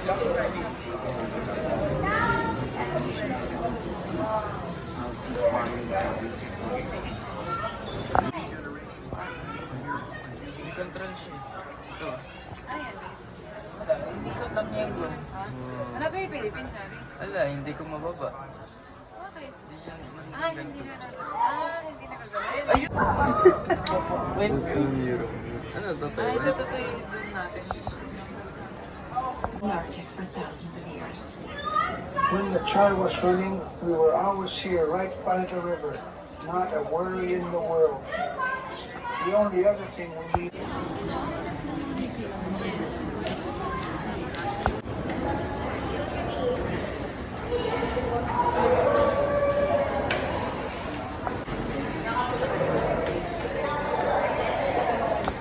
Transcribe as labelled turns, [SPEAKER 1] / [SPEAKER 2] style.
[SPEAKER 1] Control siya. Ito.
[SPEAKER 2] Ayan.
[SPEAKER 1] Wala, hindi ko lang niya yung
[SPEAKER 2] Ano ba yung Philippines sabi?
[SPEAKER 1] Wala, hindi ko mababa.
[SPEAKER 2] Bakit?
[SPEAKER 1] Hindi siya,
[SPEAKER 2] Hindi na hindi na kagawin.
[SPEAKER 1] ayun! Wait, ano to?
[SPEAKER 2] Ito yung zoom natin.
[SPEAKER 3] The Arctic for thousands of years.
[SPEAKER 4] When the child was swimming, we were always here, right by the river. Not a worry in the world. The only other thing we need.